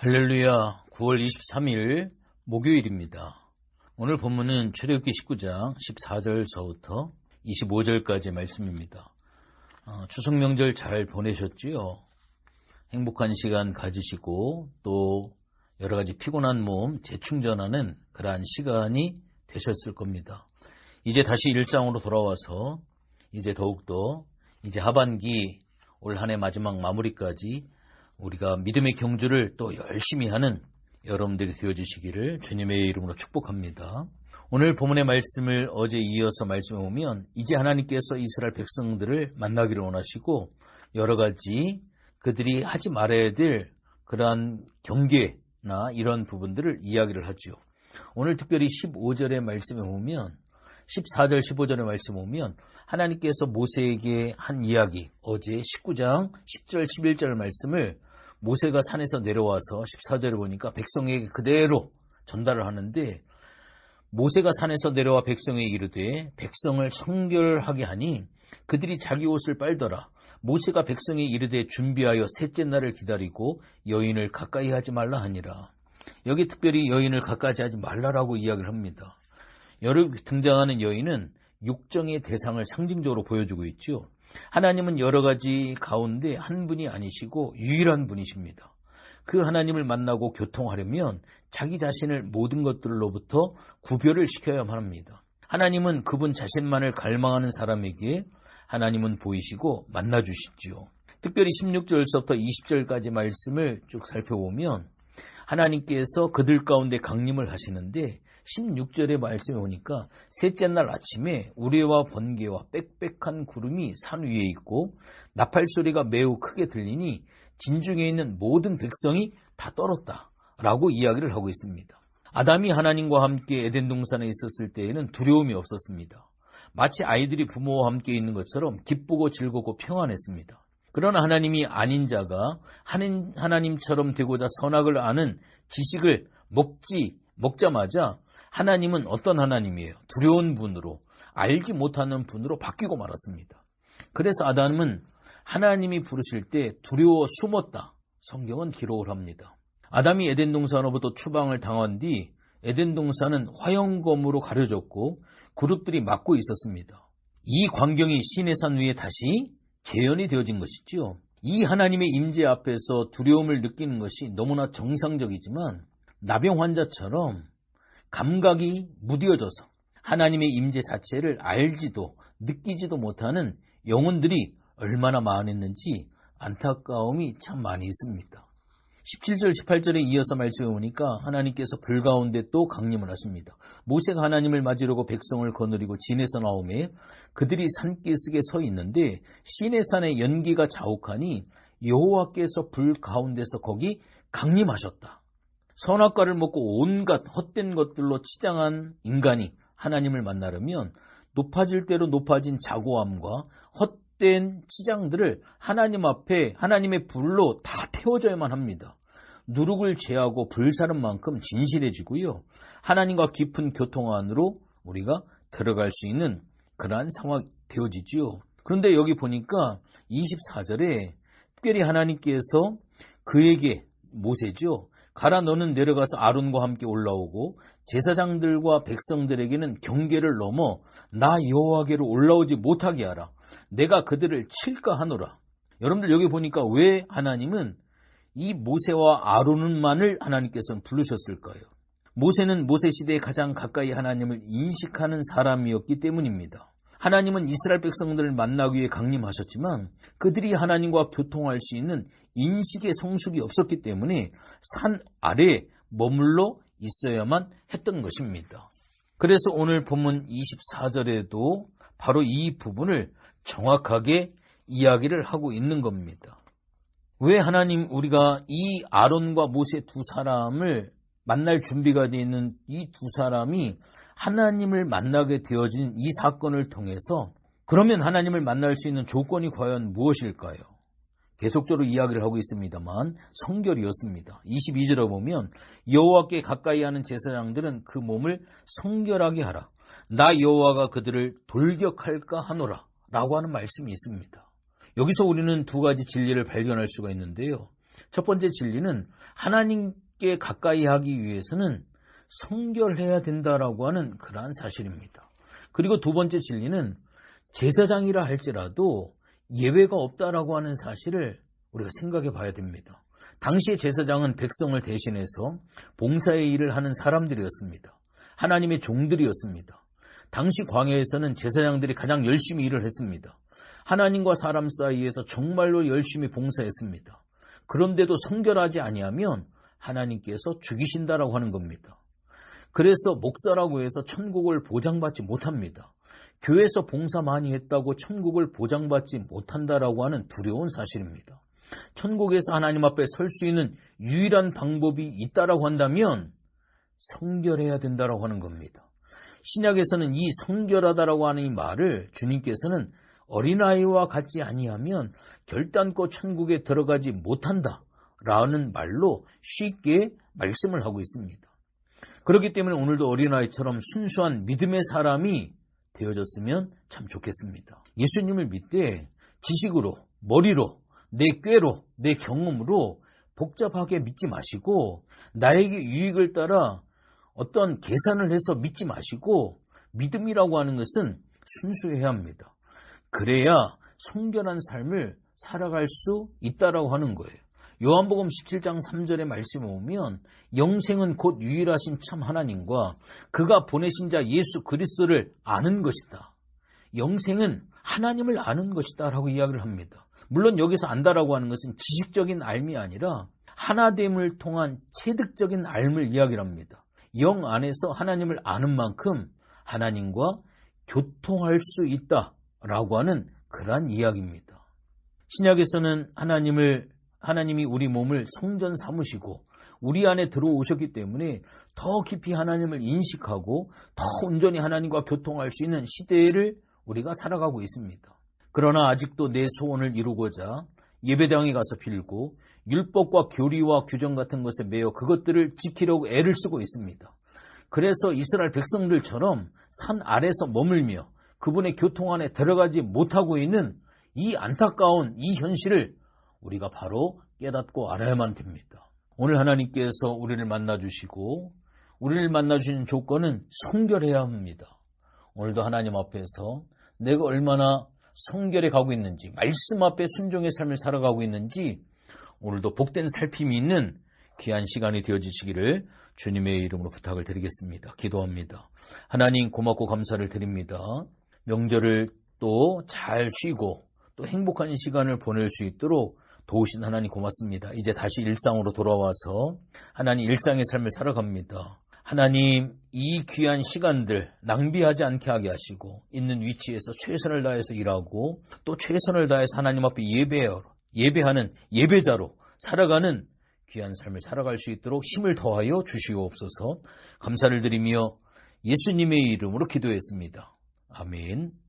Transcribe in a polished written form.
할렐루야. 9월 23일 목요일입니다. 오늘 본문은 출애굽기 19장 14절서부터 25절까지 말씀입니다. 추석 명절 잘 보내셨지요? 행복한 시간 가지시고 또 여러 가지 피곤한 몸 재충전하는 그러한 시간이 되셨을 겁니다. 이제 다시 일상으로 돌아와서 이제 더욱더 이제 하반기 올 한 해 마지막 마무리까지 우리가 믿음의 경주를 또 열심히 하는 여러분들이 되어주시기를 주님의 이름으로 축복합니다. 오늘 본문의 말씀을 어제 이어서 말씀해 보면 이제 하나님께서 이스라엘 백성들을 만나기를 원하시고 여러 가지 그들이 하지 말아야 될 그러한 경계나 이런 부분들을 이야기를 하죠. 오늘 특별히 15절의 말씀에 보면 14절 15절의 말씀에 보면 하나님께서 모세에게 한 이야기 어제 19장 10절 11절 말씀을 모세가 산에서 내려와서 14절에 보니까 백성에게 그대로 전달을 하는데 모세가 산에서 내려와 백성에게 이르되 백성을 성결하게 하니 그들이 자기 옷을 빨더라. 모세가 백성에 이르되 준비하여 셋째 날을 기다리고 여인을 가까이 하지 말라 하니라. 여기 특별히 여인을 가까이 하지 말라라고 이야기를 합니다. 여기 등장하는 여인은 육정의 대상을 상징적으로 보여주고 있죠. 하나님은 여러 가지 가운데 한 분이 아니시고 유일한 분이십니다. 그 하나님을 만나고 교통하려면 자기 자신을 모든 것들로부터 구별을 시켜야만 합니다. 하나님은 그분 자신만을 갈망하는 사람에게 하나님은 보이시고 만나주시지요. 특별히 16절부터 20절까지 말씀을 쭉 살펴보면 하나님께서 그들 가운데 강림을 하시는데 16절의 말씀에 보니까 셋째 날 아침에 우레와 번개와 빽빽한 구름이 산 위에 있고 나팔 소리가 매우 크게 들리니 진중에 있는 모든 백성이 다 떨었다라고 이야기를 하고 있습니다. 아담이 하나님과 함께 에덴 동산에 있었을 때에는 두려움이 없었습니다. 마치 아이들이 부모와 함께 있는 것처럼 기쁘고 즐겁고 평안했습니다. 그러나 하나님이 아닌 자가 하나님처럼 되고자 선악을 아는 지식을 먹자마자 하나님은 어떤 하나님이에요? 두려운 분으로, 알지 못하는 분으로 바뀌고 말았습니다. 그래서 아담은 하나님이 부르실 때 두려워 숨었다. 성경은 기록을 합니다. 아담이 에덴 동산으로부터 추방을 당한 뒤 에덴 동산은 화영검으로 가려졌고 그룹들이 막고 있었습니다. 이 광경이 시내산 위에 다시 재현이 되어진 것이죠. 이 하나님의 임재 앞에서 두려움을 느끼는 것이 너무나 정상적이지만 나병 환자처럼 감각이 무뎌져서 하나님의 임재 자체를 알지도 느끼지도 못하는 영혼들이 얼마나 많았는지 안타까움이 참 많이 있습니다. 17절 18절에 이어서 말씀해 보니까 하나님께서 불 가운데 또 강림을 하십니다. 모세가 하나님을 맞으려고 백성을 거느리고 진에서 나오매 그들이 산기슭에 서 있는데 시내산의 연기가 자욱하니 여호와께서 불 가운데서 거기 강림하셨다. 선악과를 먹고 온갖 헛된 것들로 치장한 인간이 하나님을 만나려면 높아질 대로 높아진 자고함과 헛된 치장들을 하나님 앞에 하나님의 불로 다 태워줘야만 합니다. 누룩을 제하고 불사른 만큼 진실해지고요. 하나님과 깊은 교통 안으로 우리가 들어갈 수 있는 그러한 상황이 되어지지요. 그런데 여기 보니까 24절에 특별히 하나님께서 그에게 모세죠. 가라 너는 내려가서 아론과 함께 올라오고 제사장들과 백성들에게는 경계를 넘어 나 여호와께로 올라오지 못하게 하라. 내가 그들을 칠까 하노라. 여러분들 여기 보니까 왜 하나님은 이 모세와 아론만을 하나님께서는 부르셨을까요? 모세는 모세 시대에 가장 가까이 하나님을 인식하는 사람이었기 때문입니다. 하나님은 이스라엘 백성들을 만나기 위해 강림하셨지만 그들이 하나님과 교통할 수 있는 인식의 성숙이 없었기 때문에 산 아래에 머물러 있어야만 했던 것입니다. 그래서 오늘 본문 24절에도 바로 이 부분을 정확하게 이야기를 하고 있는 겁니다. 왜 하나님 우리가 이 아론과 모세 두 사람을 만날 준비가 되어 있는 이 두 사람이 하나님을 만나게 되어진 이 사건을 통해서 그러면 하나님을 만날 수 있는 조건이 과연 무엇일까요? 계속적으로 이야기를 하고 있습니다만 성결이었습니다. 22절에 보면 여호와께 가까이 하는 제사장들은 그 몸을 성결하게 하라. 나 여호와가 그들을 돌격할까 하노라 라고 하는 말씀이 있습니다. 여기서 우리는 두 가지 진리를 발견할 수가 있는데요. 첫 번째 진리는 하나님께 가까이 하기 위해서는 성결해야 된다라고 하는 그러한 사실입니다. 그리고 두 번째 진리는 제사장이라 할지라도 예외가 없다라고 하는 사실을 우리가 생각해 봐야 됩니다. 당시의 제사장은 백성을 대신해서 봉사의 일을 하는 사람들이었습니다. 하나님의 종들이었습니다. 당시 광야에서는 제사장들이 가장 열심히 일을 했습니다. 하나님과 사람 사이에서 정말로 열심히 봉사했습니다. 그런데도 성결하지 아니하면 하나님께서 죽이신다라고 하는 겁니다. 그래서 목사라고 해서 천국을 보장받지 못합니다. 교회에서 봉사 많이 했다고 천국을 보장받지 못한다라고 하는 두려운 사실입니다. 천국에서 하나님 앞에 설 수 있는 유일한 방법이 있다라고 한다면 성결해야 된다라고 하는 겁니다. 신약에서는 이 성결하다라고 하는 이 말을 주님께서는 어린아이와 같지 아니하면 결단코 천국에 들어가지 못한다라는 말로 쉽게 말씀을 하고 있습니다. 그렇기 때문에 오늘도 어린아이처럼 순수한 믿음의 사람이 되어졌으면 참 좋겠습니다. 예수님을 믿되 지식으로, 머리로, 내 꾀로, 내 경험으로 복잡하게 믿지 마시고 나에게 유익을 따라 어떤 계산을 해서 믿지 마시고 믿음이라고 하는 것은 순수해야 합니다. 그래야 성결한 삶을 살아갈 수 있다라고 하는 거예요. 요한복음 17장 3절의 말씀에 보면 영생은 곧 유일하신 참 하나님과 그가 보내신 자 예수 그리스도를 아는 것이다. 영생은 하나님을 아는 것이다 라고 이야기를 합니다. 물론 여기서 안다라고 하는 것은 지식적인 알미 아니라 하나됨을 통한 체득적인 알을 이야기를 합니다. 영 안에서 하나님을 아는 만큼 하나님과 교통할 수 있다라고 하는 그러한 이야기입니다. 신약에서는 하나님이 우리 몸을 성전 삼으시고 우리 안에 들어오셨기 때문에 더 깊이 하나님을 인식하고 더 온전히 하나님과 교통할 수 있는 시대를 우리가 살아가고 있습니다. 그러나 아직도 내 소원을 이루고자 예배당에 가서 빌고 율법과 교리와 규정 같은 것에 매여 그것들을 지키려고 애를 쓰고 있습니다. 그래서 이스라엘 백성들처럼 산 아래서 머물며 그분의 교통 안에 들어가지 못하고 있는 이 안타까운 이 현실을 우리가 바로 깨닫고 알아야만 됩니다. 오늘 하나님께서 우리를 만나주시고 우리를 만나주시는 조건은 성결해야 합니다. 오늘도 하나님 앞에서 내가 얼마나 성결해 가고 있는지, 말씀 앞에 순종의 삶을 살아가고 있는지 오늘도 복된 살핌이 있는 귀한 시간이 되어지시기를 주님의 이름으로 부탁을 드리겠습니다. 기도합니다. 하나님 고맙고 감사를 드립니다. 명절을 또 잘 쉬고 또 행복한 시간을 보낼 수 있도록 도우신 하나님 고맙습니다. 이제 다시 일상으로 돌아와서 하나님 일상의 삶을 살아갑니다. 하나님 이 귀한 시간들 낭비하지 않게 하게 하시고 있는 위치에서 최선을 다해서 일하고 또 최선을 다해서 하나님 앞에 예배하는 예배자로 살아가는 귀한 삶을 살아갈 수 있도록 힘을 더하여 주시옵소서. 감사를 드리며 예수님의 이름으로 기도했습니다. 아멘.